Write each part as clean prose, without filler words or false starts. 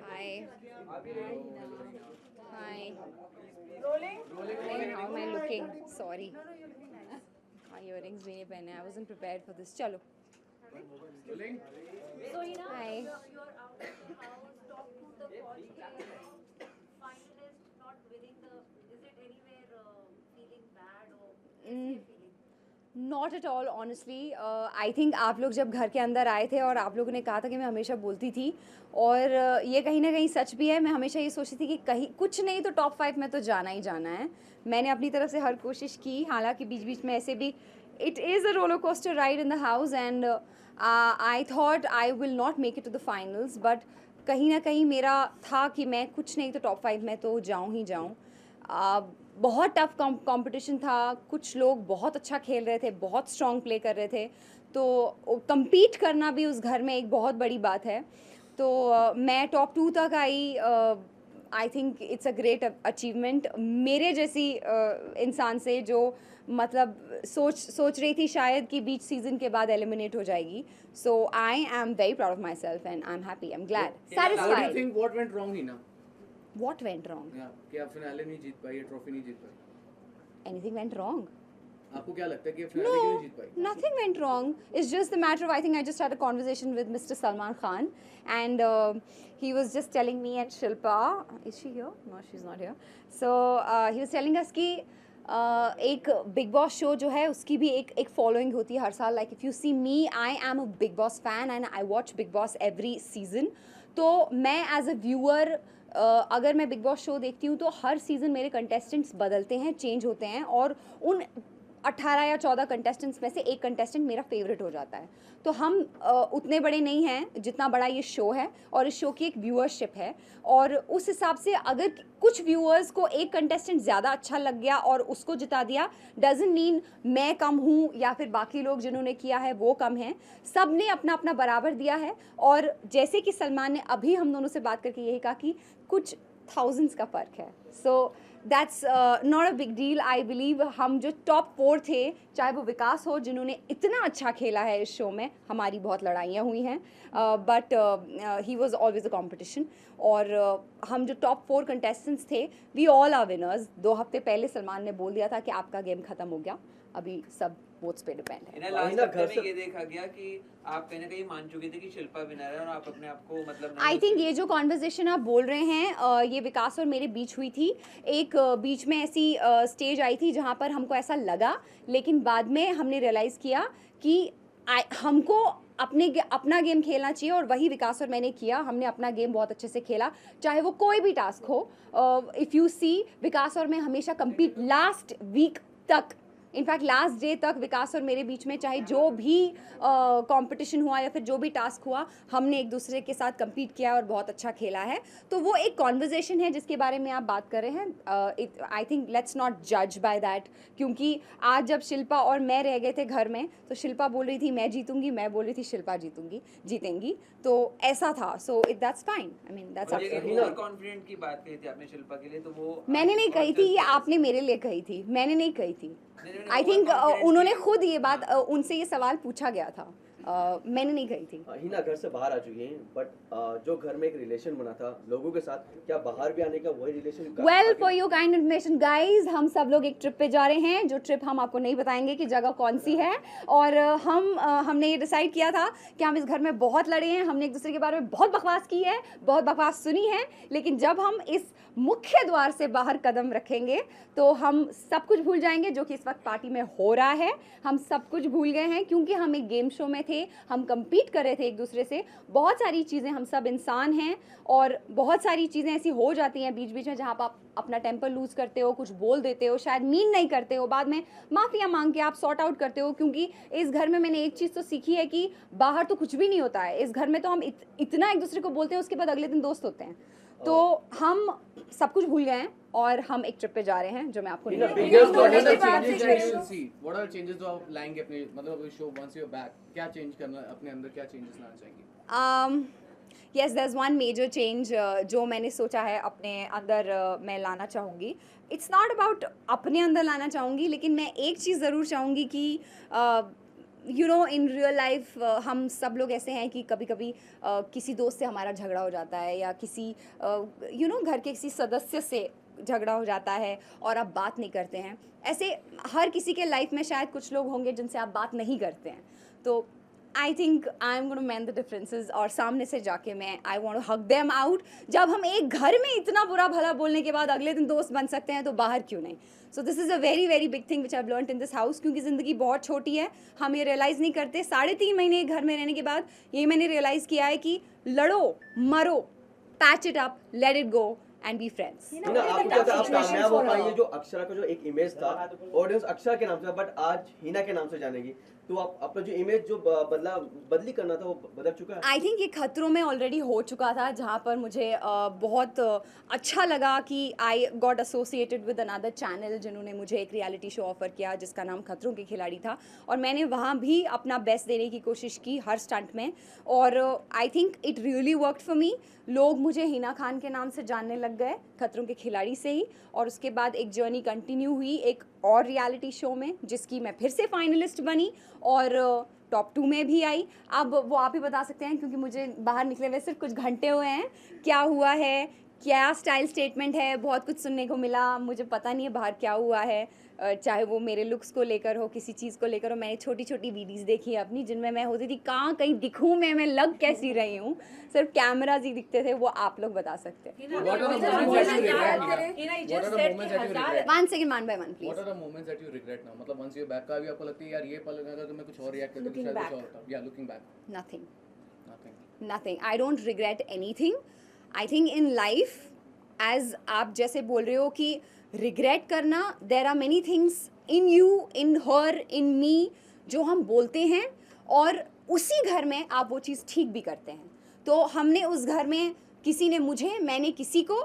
Hi. Hi. Rolling. How am I looking? Sorry. My earrings मैंने पहने. I wasn't prepared for this. चलो. Rolling. So Hina, Hi. you're out of the house, top to the finalist, not winning the. Is it anywhere feeling bad or feeling? Not at all honestly. I think आप लोग जब घर के अंदर आए थे और आप लोगों ने कहा था कि मैं हमेशा बोलती थी और ये कहीं ना कहीं सच भी है. मैं हमेशा ये सोचती थी कि कहीं कुछ नहीं तो टॉप 5 में तो जाना ही जाना है. मैंने अपनी तरफ से हर कोशिश की. हालांकि बीच बीच में ऐसे भी it is a roller coaster ride in the house and I thought I will not make it to the finals. But कहीं ना कहीं मेरा था कि मैं कुछ नहीं तो टॉप 5 में तो जाऊँ ही जाऊँ. बहुत टफ कंपटीशन था. कुछ लोग बहुत अच्छा खेल रहे थे, बहुत स्ट्रॉन्ग प्ले कर रहे थे. तो compete करना भी उस घर में एक बहुत बड़ी बात है. तो मैं टॉप 2 तक आई. I think it's a great achievement मेरे जैसी इंसान से जो मतलब सोच रही थी शायद कि बीच सीजन के बाद एलिमिनेट हो जाएगी. So I am very proud of myself and I am happy. I am glad. What do you satisfied. think? What went wrong, Hina? What went wrong? Yeah, कि आप फिनाले नहीं जीत पाई, trophy नहीं जीत पाई. Anything went wrong? आपको क्या लगता है कि फिनाले क्यों नहीं जीत पाई? No, nothing went wrong. It's just the matter of I think I just had a conversation with Mr. Salman Khan, and he was just telling me and Shilpa, is she here? No, she's not here. So he was telling us कि एक big boss show जो है उसकी भी एक following होती है हर साल. Like if you see me, I am a Bigg Boss fan and I watch Bigg Boss every season. तो मैं एज अ व्यूअर अगर मैं बिग बॉस शो देखती हूँ तो हर सीज़न मेरे कंटेस्टेंट्स बदलते हैं, चेंज होते हैं और उन 18 या 14 कंटेस्टेंट्स में से एक कंटेस्टेंट मेरा फेवरेट हो जाता है. तो हम उतने बड़े नहीं हैं जितना बड़ा ये शो है और इस शो की एक व्यूअरशिप है. और उस हिसाब से अगर कुछ व्यूअर्स को एक कंटेस्टेंट ज़्यादा अच्छा लग गया और उसको जिता दिया, डजंट मीन मैं कम हूँ या फिर बाकी लोग जिन्होंने किया है वो कम हैं. सब ने अपना अपना बराबर दिया है. और जैसे कि सलमान ने अभी हम दोनों से बात करके यही कहा कि कुछ थाउजेंड्स का फ़र्क है. So that's not a big deal. I believe हम जो टॉप 4 थे, चाहे वो विकास हो जिन्होंने इतना अच्छा खेला है इस शो में, हमारी बहुत लड़ाइयाँ हुई हैं but he was always a competition. और हम जो टॉप 4 कंटेस्टेंट्स थे, वी ऑल आर विनर्स. 2 हफ्ते पहले सलमान ने बोल दिया था कि आपका गेम ख़त्म हो गया. अभी सब वोट्स पे डिपेंड है. लास्ट हफ्ते में ये देखा गया कि आप कहीं ना कहीं मान चुके थे कि शिल्पा विनर है और आप अपने आप को मतलब आई थिंक ये जो कॉन्वर्जेसन आप बोल रहे हैं ये विकास और मेरे बीच हुई थी. एक बीच में ऐसी स्टेज आई थी जहाँ पर हमको ऐसा लगा, लेकिन बाद में हमने रियलाइज़ किया कि हमको अपना गेम खेलना चाहिए और वही विकास और मैंने किया. हमने अपना गेम बहुत अच्छे से खेला, चाहे वो कोई भी टास्क हो. इफ़ यू सी, विकास और मैं हमेशा कम्पीट लास्ट वीक तक, इनफैक्ट लास्ट डे तक विकास और मेरे बीच में चाहे जो भी कंपटीशन हुआ या फिर जो भी टास्क हुआ, हमने एक दूसरे के साथ compete किया और बहुत अच्छा खेला है. तो वो एक कॉन्वर्जेसन है जिसके बारे में आप बात कर रहे हैं. आई थिंक लेट्स नॉट जज बाय दैट. क्योंकि आज जब शिल्पा और मैं रह गए थे घर में तो शिल्पा बोल रही थी मैं जीतूंगी, मैं बोल रही थी शिल्पा जीतेंगी. तो ऐसा था. So that's fine. I mean that's over confident की बात कही थी आपने शिल्पा के लिए, तो वो मैंने नहीं कही थी, ये आपने मेरे लिए कही थी. मैंने नहीं कही थी. आई थिंक उन्होंने खुद ये बात, उनसे ये सवाल पूछा गया था. मैंने नहीं कही थी. हिना घर से बाहर आ चुकी हैं, बट जो घर में एक रिलेशन बना था लोगों के साथ, क्या बाहर भी आने का वही relation? Well, for your kind information guys, हम सब लोग एक ट्रिप पे जा रहे हैं. जो ट्रिप हम आपको नहीं बताएंगे कि जगह कौन सी है. और हमने ये डिसाइड किया था कि हम इस घर में बहुत लड़े हैं, हमने एक दूसरे के बारे में बहुत बकवास की है, बहुत बकवास सुनी है. लेकिन जब हम इस मुख्य द्वार से बाहर कदम रखेंगे तो हम सब कुछ भूल जाएंगे जो कि इस वक्त पार्टी में हो रहा है. हम सब कुछ भूल गए हैं क्योंकि हम एक गेम शो में थे, हम compete कर रहे थे एक दूसरे से. बहुत सारी चीज़ें, हम सब इंसान हैं और बहुत सारी चीज़ें ऐसी हो जाती हैं बीच बीच में जहाँ पर आप अपना टेम्पर लूज़ करते हो, कुछ बोल देते हो, शायद मीन नहीं करते हो, बाद में माफ़िया मांग के आप सॉर्ट आउट करते हो. क्योंकि इस घर में मैंने एक चीज़ तो सीखी है कि बाहर तो कुछ भी नहीं होता है. इस घर में तो हम इतना एक दूसरे को बोलते हैं, उसके बाद अगले दिन दोस्त होते हैं. तो हम सब कुछ भूल गए हैं और हम एक ट्रिप पे जा रहे हैं जो मैं आपको नहीं What are the changes जो आप लाएंगे अपने, मतलब शो once you're back, क्या चेंज करना अपने अंदर, क्या चेंजेस लाना चाहेंगे? Yes there is one major change जो मैंने सोचा है अपने अंदर मैं लाना चाहूँगी. इट्स नॉट अबाउट अपने अंदर लाना चाहूँगी, लेकिन मैं एक चीज़ ज़रूर चाहूँगी कि you know in real life हम सब लोग ऐसे हैं कि कभी कभी किसी दोस्त से हमारा झगड़ा हो जाता है, या किसी यू नो घर के किसी सदस्य से झगड़ा हो जाता है और आप बात नहीं करते हैं. ऐसे हर किसी के लाइफ में शायद कुछ लोग होंगे जिनसे आप बात नहीं करते हैं. तो I think I am gonna mend the differences, और सामने से जाके मैं I want to hug them out. जब हम एक घर में इतना बुरा भला बोलने के बाद अगले दिन दोस्त बन सकते हैं, तो बाहर क्यों नहीं. So this is a very very big thing which I have learned in this house, क्योंकि ज़िंदगी बहुत छोटी है, हम ये रियलाइज़ नहीं करते. 3.5 महीने घर में रहने के बाद ये मैंने रियलाइज़ किया है कि लड़ो मरो, patch it up, let it go and be friends. Hina, आपको क्या लगता है आप कामयाब हो पाएंगे? जो अक्षरा का जो एक इमेज था, ऑडियंस अक्षरा के नाम से, बट आज हिना के नाम से जानेगी, तो आप अपना जो इमेज जो बदली करना था वो बदल चुका है? आई थिंक ये खतरों में ऑलरेडी हो चुका था, जहाँ पर मुझे बहुत अच्छा लगा कि I got associated with another channel जिन्होंने मुझे एक रियलिटी शो ऑफर किया जिसका नाम खतरों के खिलाड़ी था, और मैंने वहाँ भी अपना बेस्ट देने की कोशिश की हर स्टंट में, और I think it really worked for me. लोग मुझे हिना खान के नाम से जानने लग गए खतरों के खिलाड़ी से ही, और उसके बाद एक जर्नी कंटिन्यू हुई एक और रियलिटी शो में, जिसकी मैं फिर से फाइनलिस्ट बनी और टॉप 2 में भी आई. अब वो आप ही बता सकते हैं, क्योंकि मुझे बाहर निकले हुए सिर्फ कुछ घंटे हुए हैं, क्या हुआ है, क्या स्टाइल स्टेटमेंट है. बहुत कुछ सुनने को मिला, मुझे पता नहीं है बाहर क्या हुआ है, चाहे वो मेरे लुक्स को लेकर हो, किसी चीज़ को लेकर हो. मैंने छोटी छोटी वीडियोज़ देखी है अपनी, जिनमें मैं होती थी कहाँ कहीं दिखूँ मैं लग कैसी रही हूँ, सिर्फ कैमराज ही दिखते थे. वो आप लोग बता सकते हैं. What are the moments that you regret now? What are the moments that you regret? 1 second, one by one, What please. are the moments that you regret now? मतलब once you're back का भी आपको लगती है यार ये पल अगर तो मैं कुछ और रिएक्ट करता तो शायद कुछ और होता. Yeah, looking back. Nothing. Nothing. Nothing. I don't regret anything. I think in life, as आप जैसे बोल रहे हो कि regret करना, there are many things in you, in her, in me जो हम बोलते हैं, और उसी घर में आप वो चीज़ ठीक भी करते हैं. तो हमने उस घर में किसी ने मुझे, मैंने किसी को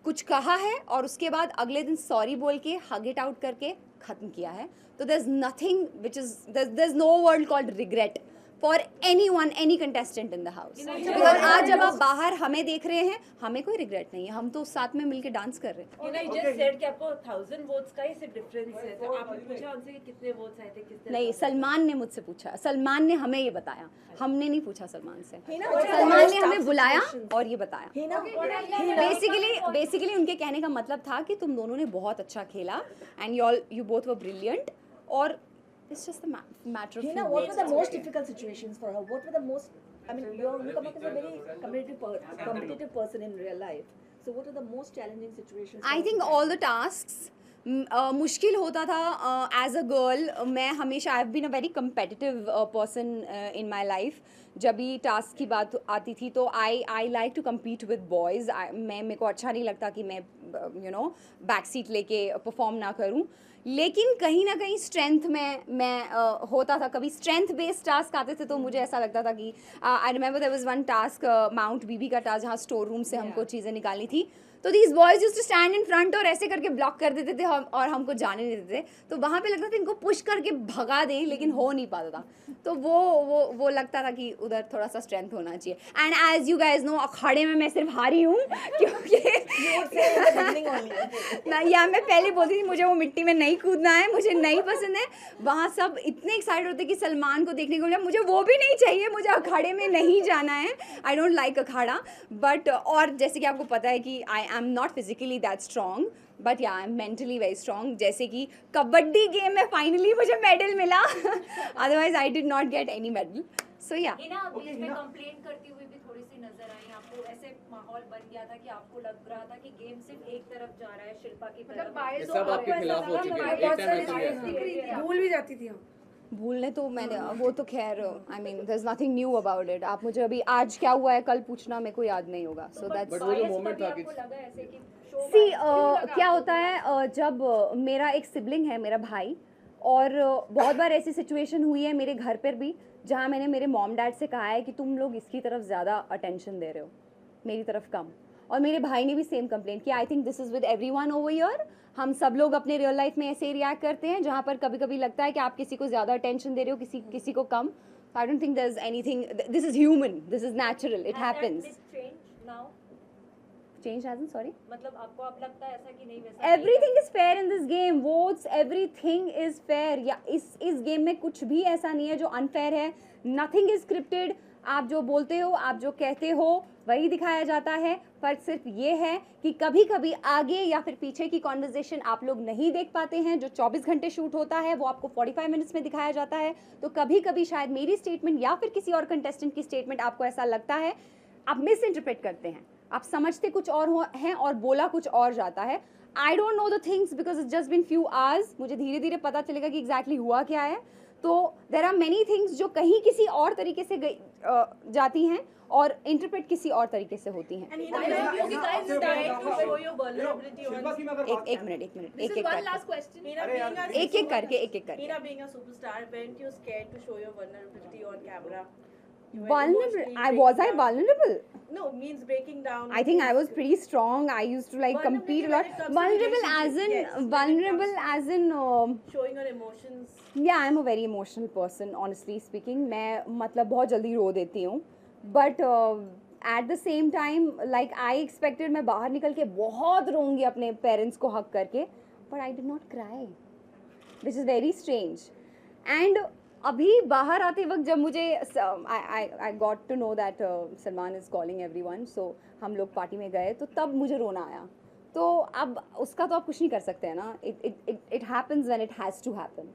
कुछ कहा है, और उसके बाद अगले दिन सॉरी बोल के हग इट आउट करके ख़त्म किया है. तो there is nothing which is there is no word called regret for anyone, any contestant in the house. Because आज जब आप बाहर हमें देख रहे हैं, हमें कोई रिग्रेट नहीं है, हम तो साथ में मिलके डांस कर रहे हैं. You know, you just said कि आपको 1000 वोट्स का ही सिर्फ डिफरेंस है, तो आपने पूछा उनसे कि कितने वोट्स आए थे, किसने नहीं, सलमान ने मुझसे पूछा, सलमान ने हमें ये बताया, हमने नहीं पूछा सलमान से. सलमान ने हमें बुलाया और ये बताया. बेसिकली उनके कहने का मतलब था कि तुम दोनों ने बहुत अच्छा खेला, and you both were brilliant, और it's just a matter of Hina, few what days. were the most difficult situations for her? What were the most, I mean, you come across a very competitive person in real life. So what were the most challenging situations? I think all the tasks मुश्किल होता था as a girl. मैं हमेशा I have been a very competitive person in my life. जब भी task की बात आती थी तो I like to compete with boys. मेरे को अच्छा नहीं लगता कि मैं यू नो बैक सीट लेके परफॉर्म ना करूं. लेकिन कहीं ना कहीं स्ट्रेंथ में मैं होता था. कभी स्ट्रेंथ बेस्ड टास्क आते थे तो मुझे ऐसा लगता था कि I remember there was one task, mount BB का टास्क, जहाँ स्टोर रूम से हमको चीज़ें निकालनी थी. तो these boys used to stand in front और ऐसे करके ब्लॉक कर देते थे और हमको जाने नहीं देते थे. तो वहाँ पे लगता था इनको पुश करके भगा दें, लेकिन हो नहीं पाता था. तो वो लगता था कि उधर थोड़ा सा स्ट्रेंथ होना चाहिए. And as you guys know, अखाड़े में मैं सिर्फ हारी हूँ क्योंकि या मैं पहले बोलती थी मुझे वो मिट्टी में नहीं कूदना है, मुझे नहीं पसंद है. वहाँ सब इतने एक्साइटेड होते कि सलमान को देखने को मिला. मुझे वो भी नहीं चाहिए, मुझे अखाड़े में नहीं जाना है. आई डोंट लाइक अखाड़ा. बट और जैसे कि आपको पता है कि I am not physically that strong, but yeah I am mentally very strong. जैसे कि कबड्डी गेम में फाइनली मुझे मेडल मिला, otherwise I did not get any medal. So yeah Hina बीच में कंप्लेन करती हुई भी थोड़ी सी नजर आई. आपको ऐसे माहौल बन गया था कि आपको लग रहा था कि गेम सिर्फ एक तरफ जा रहा है, शिल्पा की तरफ. ये सब आपके खिलाफ हो चुके हैं. एक टाइम ऐसा गया. भूल भी जाती थी. भूलने तो मैंने वो तो खैर I mean there is nothing new about it. आप मुझे अभी आज क्या हुआ है कल पूछना, मेरे को याद नहीं होगा. सो दैट्स बट वो जो मोमेंट था कि आपको लगा ऐसे कि शो सी क्या होता है जब मेरा एक सिबलिंग है, मेरा भाई, और बहुत बार ऐसी सिचुएशन हुई है मेरे घर पर भी जहाँ मैंने मेरे मॉम डैड से कहा है कि तुम लोग इसकी तरफ ज़्यादा अटेंशन दे रहे हो, मेरी तरफ कम. और मेरे भाई ने भी सेम कंप्लेंट किया. I think this is with everyone over here. हम सब लोग अपने रियल लाइफ में ऐसे ही रिएक्ट करते हैं जहाँ पर कभी कभी लगता है कि आप किसी को ज़्यादा अटेंशन दे रहे हो, किसी को कम. I don't think there is anything. This is human, this is natural, it happens. Change hasn't, sorry. मतलब आपको अब लगता है ऐसा कि नहीं वैसा Everything is fair in this game. Votes, everything is fair. या इस गेम में कुछ भी ऐसा नहीं है जो unfair है. Nothing is scripted. आप जो बोलते हो, आप जो कहते हो, वही दिखाया जाता है. फर्क सिर्फ ये है कि कभी कभी आगे या फिर पीछे की कॉन्वर्जेशन आप लोग नहीं देख पाते हैं. जो 24 घंटे शूट होता है वो आपको 45 मिनट्स में दिखाया जाता है. तो कभी कभी शायद मेरी स्टेटमेंट या फिर किसी और कंटेस्टेंट की स्टेटमेंट आपको ऐसा लगता है, आप मिस इंटरप्रेट करते हैं, आप समझते कुछ और हैं और बोला कुछ और जाता है. I don't know the things because it's just been few hours. मुझे धीरे धीरे पता चलेगा कि एग्जैक्टली हुआ क्या है. तो देर आर मैनी थिंग्स जो कहीं किसी और तरीके से जाती हैं और इंटरप्रेट किसी और तरीके से होती हैं. And you guys tried to show your vulnerability on. एक minute This is one last question. एक एक करके Meena being a superstar, weren't you scared to show your vulnerability on camera? You were vulnerable. emotionally Was I breaking down. vulnerable? No, means breaking down. I think I was pretty strong. I used to like compete a lot. Vulnerable as in Showing your emotions. yeah, I'm a very emotional person, honestly speaking. मैं मतलब बहुत जल्दी रो देती हूँ. But at the same time, like I expected मैं बाहर निकल के बहुत रोऊंगी अपने parents को हक करके. But I did not cry, which is very strange. And अभी बाहर आते वक्त जब मुझे I got to know that Salman is calling everyone, so हम लोग पार्टी में गए तो तब मुझे रोना आया. तो अब उसका तो आप कुछ नहीं कर सकते हैं ना. It happens when it has to happen.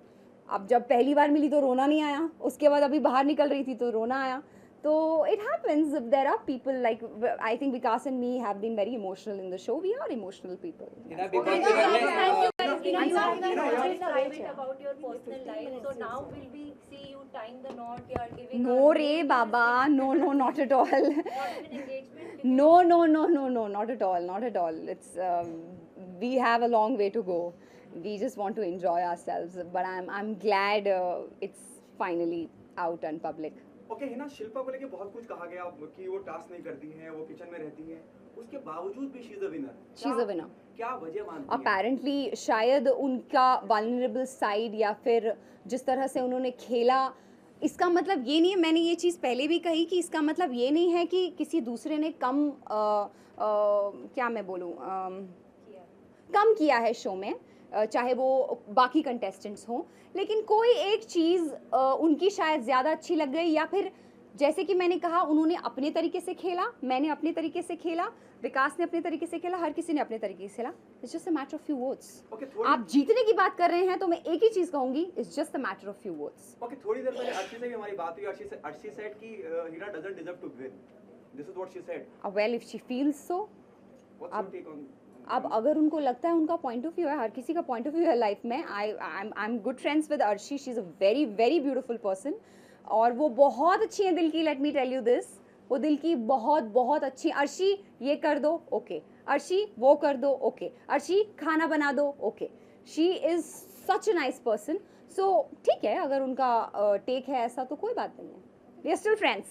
अब जब पहली बार मिली तो रोना नहीं आया, उसके बाद अभी बाहर निकल रही थी तो रोना आया. तो it happens. There are people like I think Vikas and me have been very emotional in the show. We are emotional people. private about your personal life. So now will we see you tying the knot? You are giving. No re Baba, no, not at all. Not an engagement. No, not at all. It's we have a long way to go. We just want to enjoy ourselves. But I'm glad it's finally out and public. Okay Hina, Shilpa को लेके बहुत कुछ कहा गया कि वो task नहीं करती हैं, वो किचन में रहती हैं, उसके बावजूद भी she is a winner. She's a winner. क्या वजह मानती हैं? Apparently शायद उनका vulnerable side या फिर जिस तरह से उन्होंने खेला, इसका मतलब ये नहीं है, मैंने ये चीज़ पहले भी कही कि इसका मतलब ये नहीं है कि किसी दूसरे ने कम क्या मैं बोलूँ कम किया है शो में, चाहे वो बाकी कंटेस्टेंट्स हों, लेकिन कोई एक चीज़ उनकी शायद ज़्यादा अच्छी लग गई, या फिर जैसे कि मैंने कहा उन्होंने अपने तरीके से खेला, मैंने अपने तरीके से खेला, विकास ने अपने तरीके से खेला, हर किसी ने अपने तरीके से खेला. It's just a matter of few votes. आप जीतने की बात कर रहे हैं तो मैं एक ही चीज़ कहूँगी, it's just a matter of few votes. Okay, थोड़ी देर पहले अर्शी से भी हमारी बात हुई. अर्शी सेड कि Hina doesn't deserve to win. This is what she said. Well if she feels so. What's your take on? अब अगर उनको लगता है, उनका पॉइंट ऑफ व्यू है, हर किसी का पॉइंट ऑफ व्यू है लाइफ में. I am good friends with Arshi. She is a very very beautiful person और वो बहुत अच्छी है दिल की. Let me tell you this, वो दिल की बहुत अच्छी. अर्शी ये कर दो, ओके. अर्शी वो कर दो, ओके. अर्शी खाना बना दो, okay. She is such a nice person. So ठीक है, अगर उनका टेक है ऐसा तो कोई बात नहीं है. We are still friends.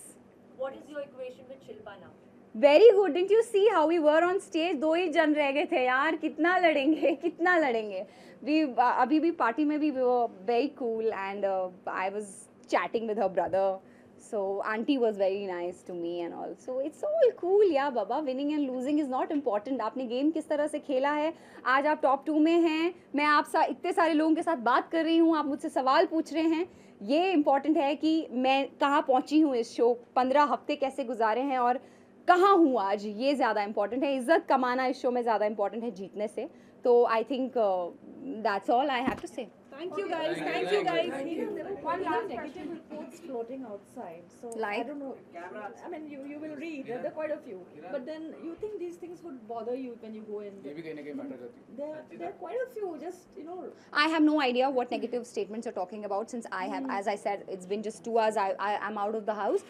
What is your equation with Shilpa now? Very good. Didn't you see how we were on stage? 2 ही जन रह गए थे यार. कितना लड़ेंगे. वी अभी भी पार्टी में भी very cool and I was chatting with her brother. So auntie was very nice to me and all. So it's all cool, yeah, Baba. Winning and losing is not important. आपने game किस तरह से खेला है. आज आप top 2 में हैं, मैं इतने सारे लोगों के साथ बात कर रही हूँ, आप मुझसे सवाल पूछ रहे हैं. ये इम्पॉर्टेंट है कि मैं कहाँ पहुँची हूँ इस शो, 15 हफ्ते कैसे गुजारे हैं और कहाँ हूँ आज, ये ज़्यादा इम्पॉर्टेंट है. इज़्ज़त कमाना इस शो में ज़्यादा इम्पॉर्टेंट है जीतने से. तो I think that's all I have to say. Thank you guys. Thank you guys. There were one last negative reports floating outside. So Like? I don't know. I mean, you will read. There are quite a few. But then you think these things would bother you when you go in. ये भी कहीं ना कहीं matter करती है. There are quite a few. Just I have no idea what negative statements you're talking about since I have, as I said, it's been just 2 hours. I'm out of the house.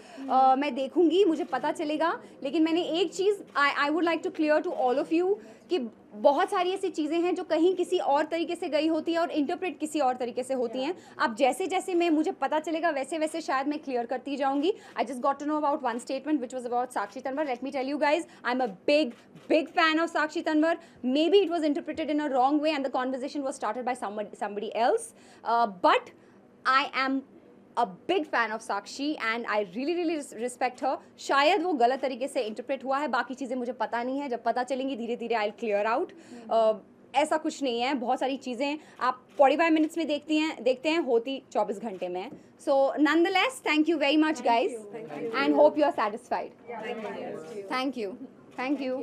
मैं देखूंगी, मुझे पता चलेगा. लेकिन मैंने एक चीज़ I would like to clear to all of you कि बहुत सारी ऐसी चीज़ें हैं जो कहीं किसी और तरीके से गई होती है और इंटरप्रेट किसी और तरीके से होती हैं. अब जैसे जैसे मुझे पता चलेगा वैसे वैसे शायद मैं क्लियर करती जाऊंगी. I just got to know about one statement which was about Sakshi Tanwar. Let me tell you guys, I am a big fan of Sakshi Tanwar. Maybe it was interpreted in a wrong way and the conversation was started by somebody else. But I am a big fan of Sakshi and I really respect her. शायद वो गलत तरीके से interpret हुआ है, बाकी चीज़ें मुझे पता नहीं है, जब पता चलेंगी धीरे धीरे I'll clear out. ऐसा कुछ नहीं है, बहुत सारी चीज़ें आप 45 मिनट्स में देखते हैं होती 24 घंटे में. So nonetheless, thank you very much guys and hope you are satisfied. Thank you.